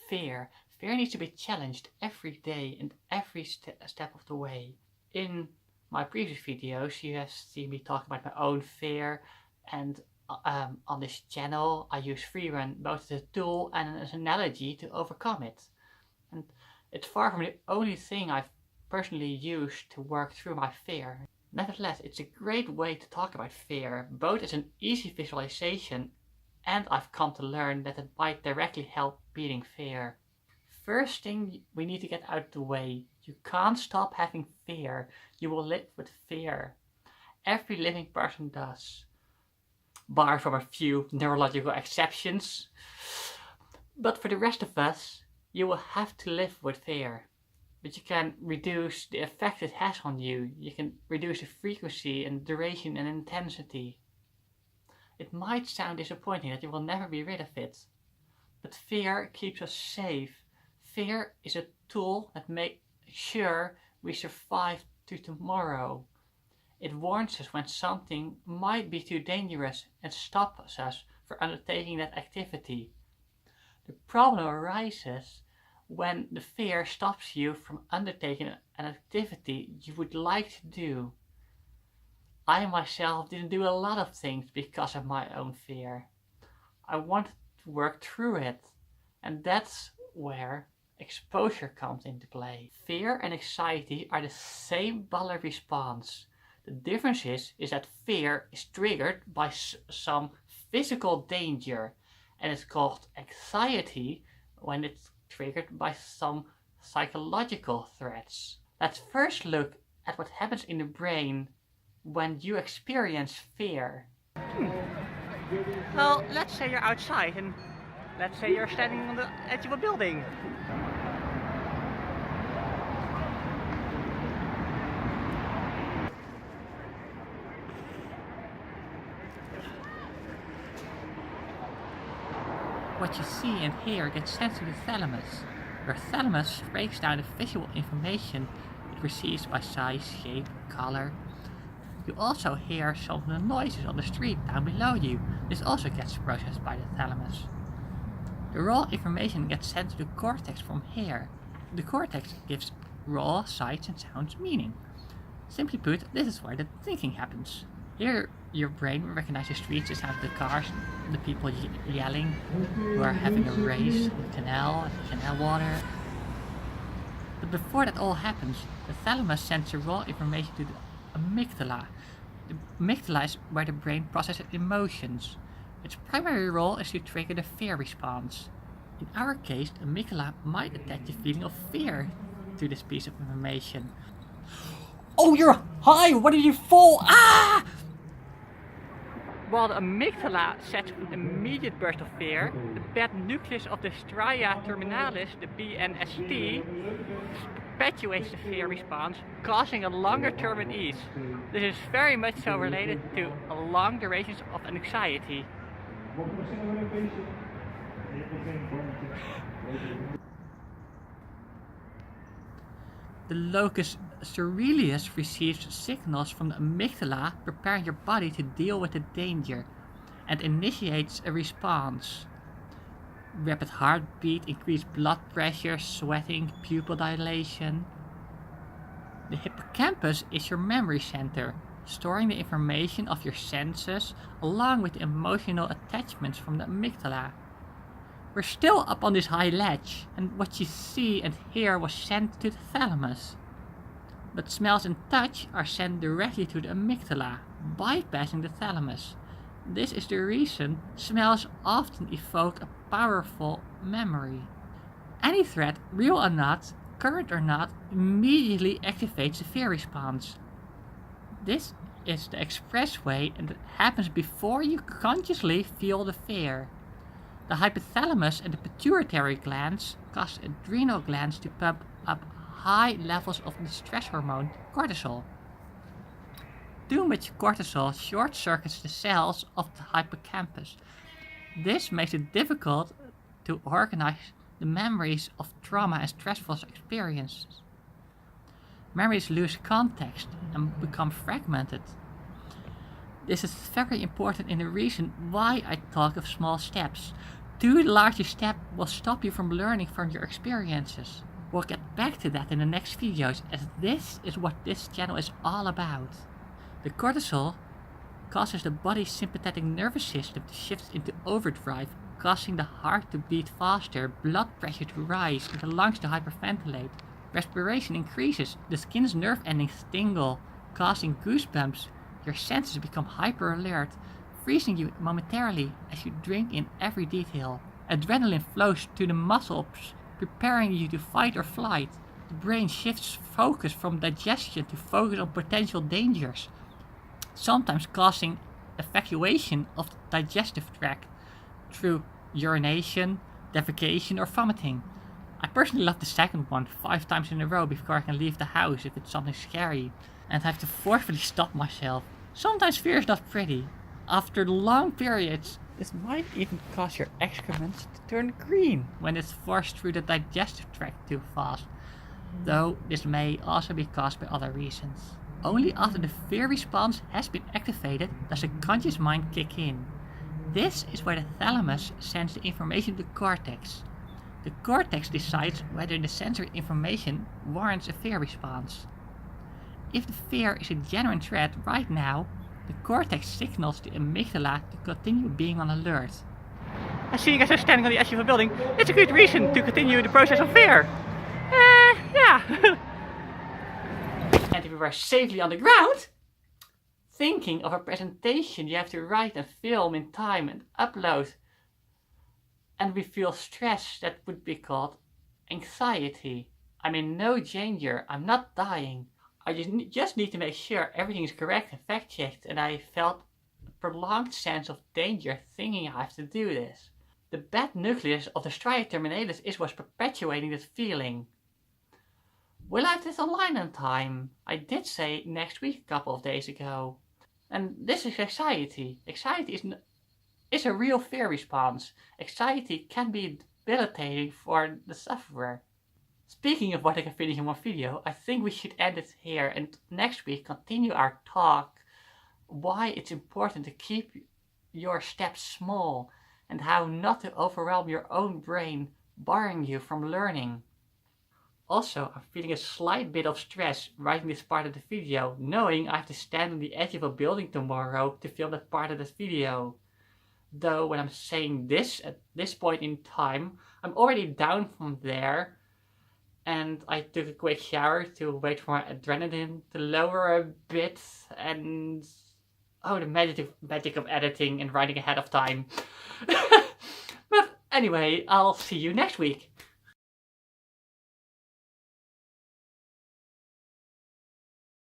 fear. Fear needs to be challenged every day and every step of the way. In my previous videos you have seen me talk about my own fear, and on this channel I use freerun both as a tool and as an analogy to overcome it. And it's far from the only thing I've personally used to work through my fear. Nevertheless, it's a great way to talk about fear, both as an easy visualization, and I've come to learn that it might directly help beating fear. First thing we need to get out of the way: you can't stop having fear. You will live with fear. Every living person does, bar from a few neurological exceptions. But for the rest of us, you will have to live with fear. But you can reduce the effect it has on you. You can reduce the frequency and duration and intensity. It might sound disappointing that you will never be rid of it, but fear keeps us safe. Fear is a tool that makes sure we survive to tomorrow. It warns us when something might be too dangerous and stops us from undertaking that activity. The problem arises when the fear stops you from undertaking an activity you would like to do. I myself didn't do a lot of things because of my own fear. I wanted to work through it, and that's where exposure comes into play. Fear and anxiety are the same bodily response. The difference is that fear is triggered by some physical danger, and it's called anxiety when it's triggered by some psychological threats. Let's first look at what happens in the brain when you experience fear. Well, let's say you're outside and let's say you're standing on the edge of a building. What you see and hear gets sent to the thalamus. Your thalamus breaks down the visual information it receives by size, shape, color. You also hear some of the noises on the street down below you. This also gets processed by the thalamus. The raw information gets sent to the cortex from here. The cortex gives raw sights and sounds meaning. Simply put, this is where the thinking happens. Here your brain will recognize the streets, the sound of the cars, the people yelling, who are having a race, the canal water. But before that all happens, the thalamus sends the raw information to the amygdala. The amygdala is where the brain processes emotions. Its primary role is to trigger the fear response. In our case, the amygdala might attach the feeling of fear to this piece of information. Oh, you're high! What did you fall? Ah! While the amygdala sets an immediate burst of fear, the beta nucleus of the stria terminalis, the BNST, perpetuates the fear response, causing a longer term unease. This is very much so related to long durations of anxiety. The locus ceruleus receives signals from the amygdala preparing your body to deal with the danger and initiates a response. Rapid heartbeat, increased blood pressure, sweating, pupil dilation. The hippocampus is your memory center, storing the information of your senses along with the emotional attachments from the amygdala. We're still up on this high ledge, and what you see and hear was sent to the thalamus. But smells and touch are sent directly to the amygdala, bypassing the thalamus. This is the reason smells often evoke a powerful memory. Any threat, real or not, current or not, immediately activates the fear response. This is the expressway, and it happens before you consciously feel the fear. The hypothalamus and the pituitary glands cause adrenal glands to pump up high levels of the stress hormone cortisol. Too much cortisol short-circuits the cells of the hippocampus. This makes it difficult to organize the memories of trauma and stressful experiences. Memories lose context and become fragmented. This is very important in the reason why I talk of small steps. too large a step will stop you from learning from your experiences. We'll get back to that in the next videos, as this is what this channel is all about. The cortisol causes the body's sympathetic nervous system to shift into overdrive, causing the heart to beat faster, blood pressure to rise, and the lungs to hyperventilate. Respiration increases, the skin's nerve endings tingle, causing goosebumps. Your senses become hyper alert, freezing you momentarily as you drink in every detail. Adrenaline flows to the muscles, preparing you to fight or flight. The brain shifts focus from digestion to focus on potential dangers, sometimes causing evacuation of the digestive tract through urination, defecation, or vomiting. I personally love the second one 5 times in a row before I can leave the house if it's something scary, and have to forcefully stop myself. Sometimes fear is not pretty. After long periods, this might even cause your excrements to turn green when it's forced through the digestive tract too fast, though this may also be caused by other reasons. Only after the fear response has been activated does the conscious mind kick in. This is where the thalamus sends the information to the cortex. The cortex decides whether the sensory information warrants a fear response. If the fear is a genuine threat right now, the cortex signals the amygdala to continue being on alert. I see you guys are standing on the edge of a building. It's a good reason to continue the process of fear. Yeah. And if we were safely on the ground, thinking of a presentation you have to write and film in time and upload, and we feel stress, that would be called anxiety. I'm in no danger, I'm not dying. I just need to make sure everything is correct and fact-checked, and I felt a prolonged sense of danger thinking I have to do this. The bad nucleus of the stria terminalis is what's perpetuating this feeling. Will I have this online in time? I did say next week a couple of days ago. And this is anxiety. Anxiety is a real fear response. Anxiety can be debilitating for the sufferer. Speaking of what I can finish in one video, I think we should end it here and next week continue our talk why it's important to keep your steps small and how not to overwhelm your own brain, barring you from learning. Also, I'm feeling a slight bit of stress writing this part of the video, knowing I have to stand on the edge of a building tomorrow to film that part of this video. Though when I'm saying this at this point in time, I'm already down from there. And I took a quick shower to wait for my adrenaline to lower a bit, and oh, the magic of editing and writing ahead of time. But anyway, I'll see you next week.